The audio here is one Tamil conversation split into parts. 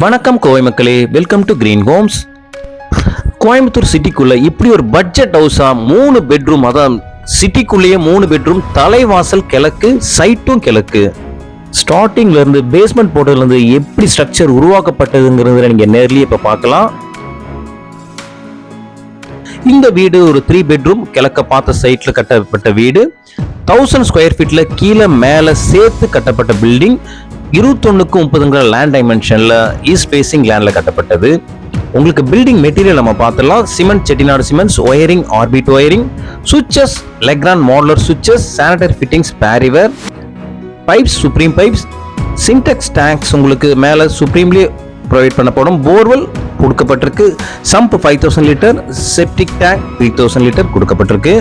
வணக்கம் கோவை மக்களே, welcome to Green Homes. Coimbatore சிட்டிக்குள்ள இப்படி ஒரு பட்ஜெட் ஹவுஸா 3 பெட்ரூம், அதான் சிட்டிக்குள்ளேயே 3 பெட்ரூம், தலைவாசல் கிழக்கு, சைட்டும் கிழக்கு. ஸ்டார்டிங்ல இருந்து பேஸ்மெண்ட் போட்டதுல இருந்து எப்படி ஸ்ட்ரக்சர் உருவாக்கப்பட்டதுங்கிறத நீங்க நேர்லயே இப்ப பார்க்கலாம். இந்த வீடு ஒரு 3 பெட்ரூம் கிழக்க பார்த்த சைட்ல கட்டப்பட்ட வீடு. 1000 ஸ்கொயர் ஃபீட்ல கீழே மேல சேர்த்து கட்டப்பட்ட பில்டிங். 21க்கு 30 லேண்ட் டைமென்ஷன்ல ஈஸ்ட் ஃபேசிங் லேண்ட்ல கட்டப்பட்டது. உங்களுக்கு பில்டிங் மெட்டீரியல் நம்ம பார்த்துடலாம். Cement, Chettinad cements, wiring, orbit wiring, சுவிட்சஸ், Legrand modular சுவிட்சஸ், sanitary fittings, Parryware, pipes, supreme pipes, Sintex tanks உங்களுக்கு மேல சுப்ரீம்லயே ப்ரொவைட் பண்ணப்படும். போர்வெல் கொடுக்கப்பட்டிருக்கு. Sump 5000 litre, septic tank 3000 litre கொடுக்கப்பட்டிருக்கு.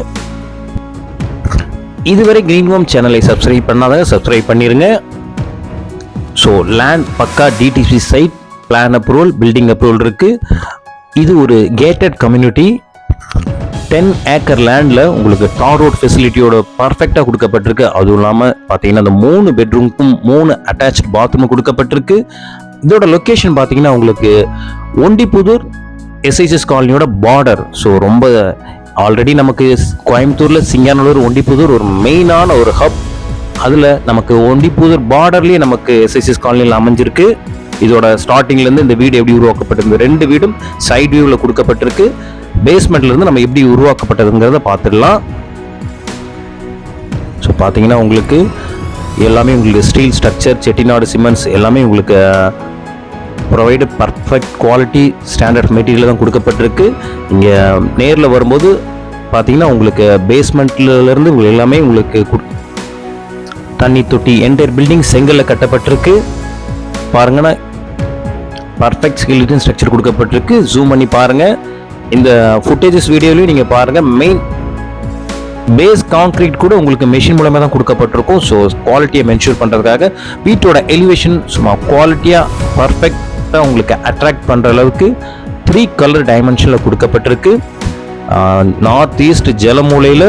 இதுவரை கிரீன் ஹோம் சேனலை சப்ஸ்கிரைப் பண்ணாதவங்க சப்ஸ்கிரைப் பண்ணிருங்க. ஸோ லேண்ட் பக்கா DTC side, plan approval, building approval இருக்கு. இது ஒரு கேட்டட் கம்யூனிட்டி. 10 ஏக்கர் லேண்ட்ல உங்களுக்கு தார் ரோட் ஃபெசிலிட்டியோட பர்ஃபெக்டா கொடுக்கப்பட்டிருக்கு. அதுவும் இல்லாமல் பார்த்தீங்கன்னா அந்த 3 பெட்ரூமுக்கும் 3 அட்டாச் பாத்ரூம் கொடுக்கப்பட்டிருக்கு. இதோட லொக்கேஷன் பார்த்தீங்கன்னா உங்களுக்கு ஒண்டிப்புதூர் எஸ்ஐஎஸ் காலனியோட பார்டர். ஸோ ரொம்ப ஆல்ரெடி நமக்கு கோயம்புத்தூர்ல சிங்கானூர், ஒண்டிப்புதூர் ஒரு மெயினான ஒரு ஹப். அதில் நமக்கு ஒண்டிப்புதூர் பார்டர்லேயே நமக்கு எஸ்ஐஎஸ் காலனியில் அமைஞ்சிருக்கு. இதோட ஸ்டார்டிங்லேருந்து இந்த வீடு எப்படி உருவாக்கப்பட்டிருக்கு, 2 வீடும் சைட் வியூவில் கொடுக்கப்பட்டிருக்கு. பேஸ்மெண்ட்லேருந்து நம்ம எப்படி உருவாக்கப்பட்டதுங்கிறத பார்த்துடலாம். ஸோ பார்த்தீங்கன்னா உங்களுக்கு எல்லாமே உங்களுக்கு ஸ்டீல் ஸ்ட்ரக்சர், செட்டிநாடு சிமெண்ட்ஸ் எல்லாமே உங்களுக்கு provide perfect quality standard material தான் கொடுக்கப்பட்டிருக்கு. இங்கே நேரில் வரும்போது பார்த்தீங்கன்னா உங்களுக்கு பேஸ்மெண்ட்லேருந்து உங்களுக்கு எல்லாமே உங்களுக்கு தண்ணி தொட்டி, என்டையர் பில்டிங் செங்கல்ல கட்டப்பட்டிருக்கு. பாருங்கன்னா பர்ஃபெக்ட் ஸ்கெலிட்டன் ஸ்ட்ரக்சர் கொடுக்கப்பட்டிருக்கு. ஜூம் பண்ணி பாருங்க. இந்த ஃபுட்டேஜஸ் வீடியோலையும் நீங்க பாருங்க. மெயின் பேஸ் கான்கிரீட் கூட உங்களுக்கு மெஷின் மூலமா தான் கொடுக்கப்பட்டிருக்கும். ஸோ குவாலிட்டியை மென்ஷூர் பண்றதுக்காக வீட்டோட எலிவேஷன் சும்மா குவாலிட்டியா பர்ஃபெக்டா உங்களுக்கு அட்ராக்ட் பண்ற அளவுக்கு 3 கலர் டைமென்ஷன்ல கொடுக்கப்பட்டிருக்கு. நார்த் ஈஸ்ட் ஜலமூலையில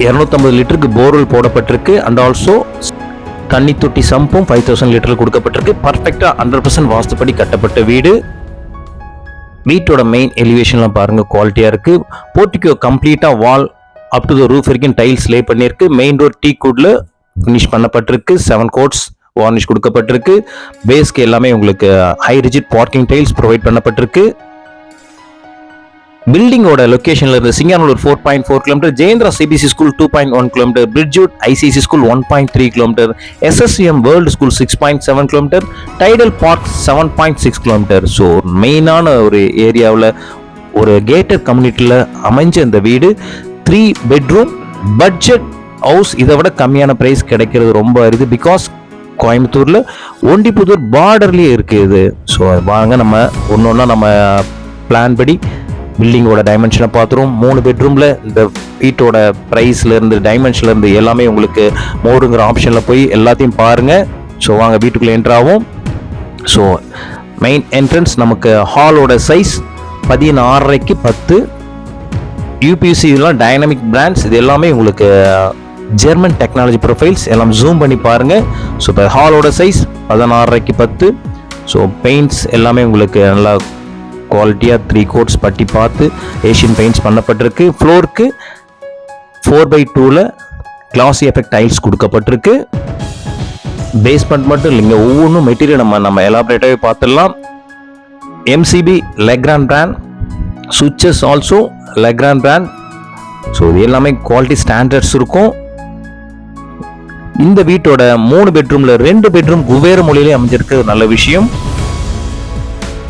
250 லிட்டருக்கு போர்வெல் போடப்பட்டிருக்கு. அண்ட் ஆல்சோ தண்ணி தொட்டி சம்பும் 5000 லிட்டர் கொடுக்கப்பட்டிருக்கு. பர்ஃபெக்டா 100% வாஸ்துப்படி கட்டப்பட்ட வீடு. வீட்டோட மெயின் எலிவேஷன்லாம் பாருங்க, குவாலிட்டியா இருக்கு. போர்ட்டிகோ கம்ப்ளீட்டா wall up to the roof வரைக்கும் டைல்ஸ் லே பண்ணிருக்கு. மெயின் டோர் டீ குட்ல ஃபினிஷ் பண்ணப்பட்டிருக்கு. 7 கோட்ஸ் வார்னிஷ் கொடுக்கப்பட்டிருக்கு. பேஸ்க்கு எல்லாமே உங்களுக்கு high rigid parking tiles provide பண்ணப்பட்டிருக்கு. பில்டிங்கோட லொகேஷன்ல இருந்து Singanur 4.4 kilometre, Jayendra CBC school 2.1 kilometre, பிரிட்ஜூட் ICC school 1.3 kilometre, SSM world school 6.7 kilometre, Tidel Park 7.6 kilometre. So மெயினான ஒரு ஏரியாவில் ஒரு கேட்டட் கம்யூனிட்டியில் அமைஞ்ச இந்த வீடு 3 பெட்ரூம் பட்ஜெட் ஹவுஸ். இதை விட கம்மியான பிரைஸ் கிடைக்கிறது ரொம்ப அரிது. பிகாஸ் கோயம்புத்தூர்ல ஒண்டிப்புதூர் பார்டர்லயே இருக்கு இது. ஸோ வாங்க நம்ம ஒன்னொன்னா நம்ம பிளான் படி பில்டிங்கோட டைமென்ஷனை பார்த்துரும். 3 பெட்ரூம்ல இந்த வீட்டோட பிரைஸ்ல இருந்து டைமென்ஷன்ல இருந்து எல்லாமே உங்களுக்கு மோடுங்கிற ஆப்ஷன்ல போய் எல்லாத்தையும் பாருங்க. ஸோ வாங்க வீட்டுக்குள்ள என்டர் ஆகும். ஸோ மெயின் என்ட்ரன்ஸ் நமக்கு ஹாலோட சைஸ் 16.5க்கு 10. யூபிசி இதெல்லாம் டைனமிக் பிராண்ட்ஸ். இது எல்லாமே உங்களுக்கு ஜெர்மன் டெக்னாலஜி ப்ரொஃபைல்ஸ். எல்லாம் ஜூம் பண்ணி பாருங்க. ஸோ இப்போ ஹாலோட சைஸ் 16.5க்கு 10. ஸோ பெயிண்ட்ஸ் எல்லாமே உங்களுக்கு நல்லா குவாலிட்டியாக 3 கோட்ஸ் பட்டி பார்த்து ஏஷியன் பெயிண்ட்ஸ் பண்ணப்பட்டிருக்கு. ஃப்ளோருக்கு 4/2ல கிளாசி எஃபெக்ட் டைல்ஸ் கொடுக்கப்பட்டிருக்கு. பேஸ்மெண்ட் மட்டும் இல்லைங்க, ஒவ்வொன்றும் மெட்டீரியல் நம்ம எலாபரேட்டாகவே பார்த்துடலாம். எம்சிபி லெக்ரான் பிராண்ட், சுவிட்சஸ் ஆல்சோ லெக்ரான் பிராண்ட். ஸோ இது எல்லாமே குவாலிட்டி ஸ்டாண்டர்ட்ஸ் இருக்கும். இந்த வீட்டோட 3 பெட்ரூம்ல 2 பெட்ரூம் குபேர மொழியிலே அமைஞ்சிருக்கு. நல்ல விஷயம்.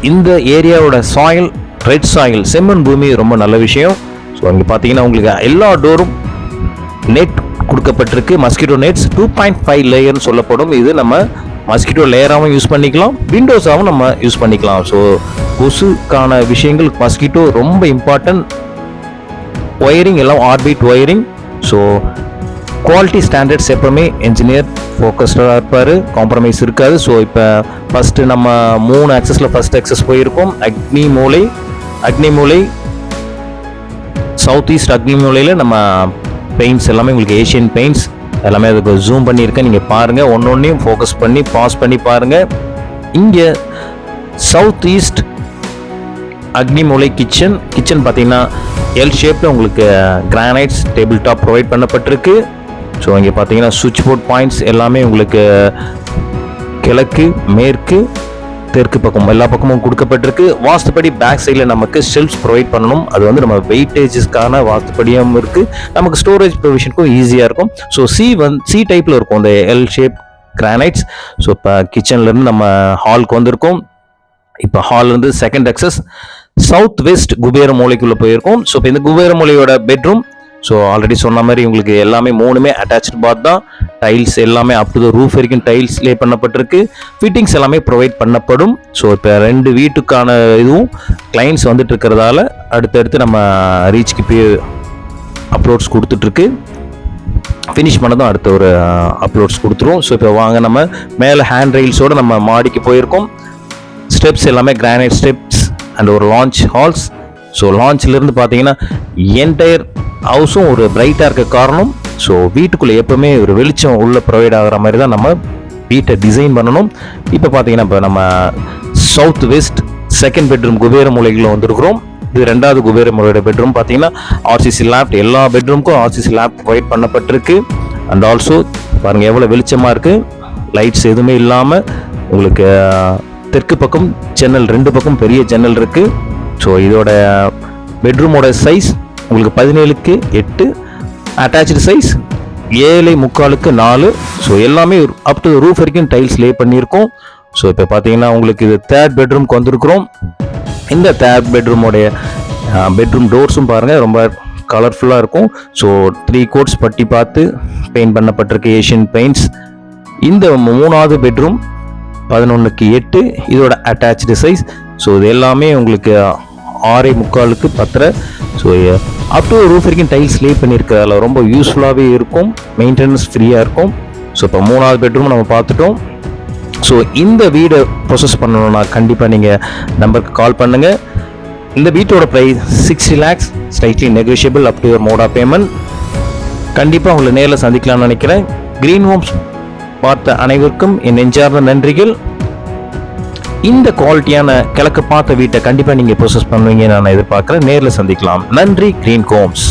இந்த ஏரியாவோட சாயில் ரெட் சாயில், செம்மண் பூமி, ரொம்ப நல்ல விஷயம். ஸோ இங்கே பார்த்தீங்கன்னா உங்களுக்கு எல்லா டோரும் நெட் கொடுக்கப்பட்டிருக்கு. மஸ்கிட்டோ நெட்ஸ் 2.5 லேயர்னு சொல்லப்படும். இது நம்ம மஸ்கிட்டோ லேயராகவும் யூஸ் பண்ணிக்கலாம், விண்டோஸாகவும் நம்ம யூஸ் பண்ணிக்கலாம். ஸோ கொசுக்கான விஷயங்கள் மஸ்கிட்டோ ரொம்ப இம்பார்ட்டன்ட். ஒயரிங் எல்லாம் orbit wiring. So quality standards எப்பவுமே என்ஜினியர் ஃபோக்கஸ்டாக இருப்பார், காம்ப்ரமைஸ் இருக்காது. ஸோ இப்போ ஃபஸ்ட்டு நம்ம 3 ஆக்சஸில் ஃபஸ்ட் ஆக்சஸ் போயிருக்கோம். அக்னி மூலை சவுத் ஈஸ்ட் அக்னி மூலையில் நம்ம பெயிண்ட்ஸ் எல்லாமே உங்களுக்கு ஏஷியன் பெயிண்ட்ஸ் எல்லாமே அதுக்கு ஜூம் பண்ணியிருக்கேன். நீங்கள் பாருங்கள், ஒன்னொன்னையும் ஃபோக்கஸ் பண்ணி பாஸ் பண்ணி பாருங்கள். இங்கே சவுத் ஈஸ்ட் அக்னிமூலை கிச்சன் பார்த்தீங்கன்னா எல் ஷேப்பில் உங்களுக்கு கிரானைட்ஸ் டேபிள் டாப் ப்ரொவைட் பண்ணப்பட்டிருக்கு. ஸோ இங்கே பார்த்தீங்கன்னா சுவிட்ச் போர்ட் பாயிண்ட்ஸ் எல்லாமே உங்களுக்கு கிழக்கு மேற்கு தெற்கு பக்கம் எல்லா பக்கமும் கொடுக்கப்பட்டிருக்கு. வாஸ்துப்படி பேக் சைடில் நமக்கு ஷெல்ஃப்ஸ் ப்ரொவைட் பண்ணணும். அது வந்து நம்ம வெயிட்டேஜஸ்க்கான வாஸ்துப்படியும் இருக்குது. நமக்கு ஸ்டோரேஜ் ப்ரொவிஷனுக்கும் ஈஸியாக இருக்கும். ஸோ சி டைப்பில் இருக்கும் இந்த எல் ஷேப் கிரானைட்ஸ். ஸோ இப்போ கிச்சன்லேருந்து நம்ம ஹாலுக்கு வந்திருக்கோம். இப்போ ஹால்லேருந்து second access south west Kubera மூலைக்குள்ளே போயிருக்கோம். ஸோ இப்போ இந்த குபேர மூலையோட பெட்ரூம். ஸோ ஆல்ரெடி சொன்ன மாதிரி உங்களுக்கு எல்லாமே மூணுமே அட்டாச்சு பாத் தான். டைல்ஸ் எல்லாமே அப் டு த ரூஃப் வரைக்கும் டைல்ஸ் லே பண்ணப்பட்டிருக்கு. ஃபிட்டிங்ஸ் எல்லாமே ப்ரொவைட் பண்ணப்படும். ஸோ இப்போ 2 வீட்டுக்கான இதுவும் கிளைண்ட்ஸ் வந்துட்டு இருக்கிறதால அடுத்தடுத்து நம்ம ரீச்க்கு போய் அப்லோட்ஸ் கொடுத்துட்ருக்கு. ஃபினிஷ் பண்ணதும் அடுத்த ஒரு அப்லோட்ஸ் கொடுத்துருவோம். ஸோ இப்போ வாங்க நம்ம மேலே ஹேண்ட் ரெயில்ஸோடு நம்ம மாடிக்கு போயிருக்கோம். ஸ்டெப்ஸ் எல்லாமே கிரானைட் ஸ்டெப்ஸ் அண்ட் ஒரு லான்ச் ஹால்ஸ். ஸோ லான்ச்லேருந்து பார்த்தீங்கன்னா என்டையர் ஹவுஸும் ஒரு பிரைட்டாக இருக்க காரணம். ஸோ வீட்டுக்குள்ளே எப்போவுமே ஒரு வெளிச்சம் உள்ள ப்ரொவைட் ஆகிற மாதிரி தான் நம்ம வீட்டை டிசைன் பண்ணணும். இப்போ பார்த்தீங்கன்னா இப்போ நம்ம south west second bedroom Kubera மூலைகளில் வந்திருக்கிறோம். இது 2வது குபேர மூலையோட பெட்ரூம். பார்த்தீங்கன்னா ஆர்சிசி லேப் எல்லா பெட்ரூமுக்கும் ஆர்சிசி லேப் ப்ரொவைட் பண்ணப்பட்டிருக்கு. அண்ட் ஆல்சோ பாருங்கள் எவ்வளோ வெளிச்சமாக இருக்குது. லைட்ஸ் எதுவுமே இல்லாமல் உங்களுக்கு தெற்கு பக்கம் ஜன்னல் 2 பக்கம் பெரிய ஜன்னல் இருக்குது. ஸோ இதோட பெட்ரூமோட சைஸ் உங்களுக்கு 17க்கு 8, அட்டாச்சு சைஸ் 7.75க்கு 4. ஸோ எல்லாமே அப் டு ரூஃப் வரைக்கும் டைல்ஸ் லே பண்ணியிருக்கோம். ஸோ இப்போ பார்த்தீங்கன்னா உங்களுக்கு இது 3rd பெட்ரூம்க்கு வந்திருக்கிறோம். இந்த 3rd பெட்ரூமோடைய பெட்ரூம் டோர்ஸும் பாருங்கள் ரொம்ப கலர்ஃபுல்லாக இருக்கும். ஸோ 3 கோட்ஸ் பட்டி பார்த்து பெயிண்ட் பண்ணப்பட்டிருக்கு ஏஷியன் பெயிண்ட்ஸ். இந்த 3வது பெட்ரூம் 11க்கு 8 இதோட அட்டாச்சு சைஸ். ஸோ இது எல்லாமே உங்களுக்கு 6.75க்கு 10. ஸோ அப் டு ரூஃப் வரைக்கும் டைல்ஸ் லே பண்ணியிருக்கிறதால ரொம்ப யூஸ்ஃபுல்லாகவே இருக்கும். மெயின்டெனன்ஸ் ஃப்ரீயாக இருக்கும். ஸோ இப்போ 3வது பெட்ரூம் நம்ம பார்த்துட்டோம். ஸோ இந்த வீடை ப்ரொசஸ் பண்ணணும்னா கண்டிப்பாக நீங்கள் நம்பருக்கு கால் பண்ணுங்கள். இந்த வீட்டோட price 60 lakhs, slightly negotiable up to your mode of payment. கண்டிப்பாக உங்களை நேரில் சந்திக்கலாம்னு நினைக்கிறேன். கிரீன் ஹோம்ஸ் பார்த்த அனைவருக்கும் என் நெஞ்சார்ந்த நன்றிகள். இந்த குவாலிட்டியான கிழக்கு பார்த்த வீட்டை கண்டிப்பாக நீங்கள் ப்ரொசஸ் பண்ணுவீங்க நான் எதிர்பார்க்குறேன். நேரில் சந்திக்கலாம். நன்றி. Green Holmes.